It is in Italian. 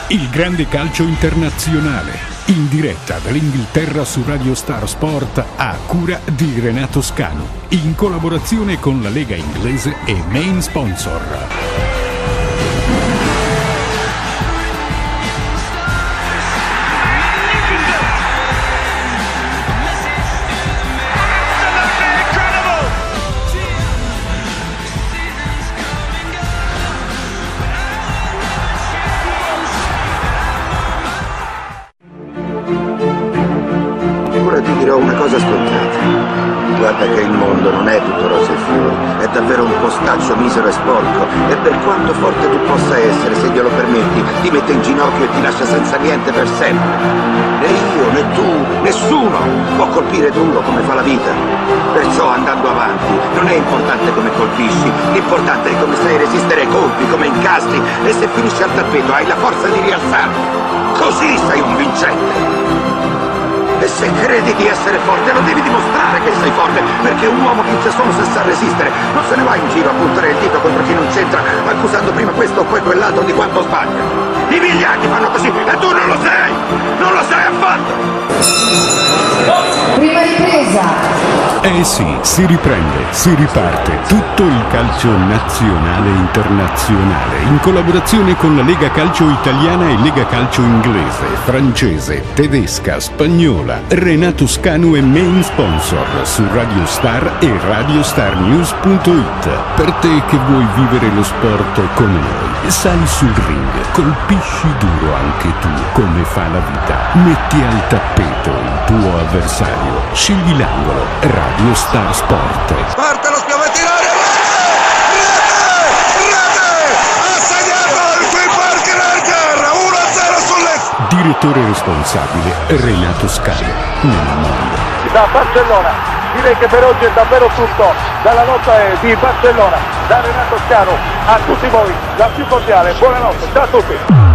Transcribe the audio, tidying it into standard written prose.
Il grande calcio internazionale, in diretta dall'Inghilterra su Radio Star Sport a cura di Renato Scanu, in collaborazione con la Lega Inglese e main sponsor. Ti dirò una cosa scontata. Guarda che il mondo non è tutto rose e fiori, è davvero un postaccio misero e sporco, e per quanto forte tu possa essere, se glielo permetti, ti mette in ginocchio e ti lascia senza niente per sempre. Né io, né tu, nessuno può colpire duro come fa la vita. Perciò andando avanti non è importante come colpisci, l'importante è come sai resistere ai colpi, come incastri, e se finisci al tappeto hai la forza di rialzarti. Così sei un vincente. E se credi di essere forte, lo devi dimostrare che sei forte, perché un uomo vince solo se sa resistere. Non se ne va in giro a puntare il dito contro chi non c'entra, accusando prima questo o poi quell'altro di quanto sbaglia. I vigliacchi fanno così e tu non lo sei! Non lo sei affatto! Prima ripresa! Eh sì, si riprende, si riparte tutto il calcio nazionale e internazionale in collaborazione con la Lega Calcio Italiana e Lega Calcio Inglese, francese, tedesca, spagnola. Renato Scanu è main sponsor su Radio Star e radiostarnews.it. Per te che vuoi vivere lo sport come noi, sali sul ring, colpisci duro anche tu come fa la vita. Metti al tappeto il tuo avversario, scegli l'angolo. Radio Star Sport. Parte lo schiavetto in aria! Rete! Ha segnato il Queen Parker Erger! 1-0 sulle... Direttore responsabile Renato Scanu. Nel mondo. Da Barcellona, direi che per oggi è davvero tutto. Dalla notte di Barcellona, da Renato Scanu a tutti voi, la più cordiale buonanotte. Ciao a tutti!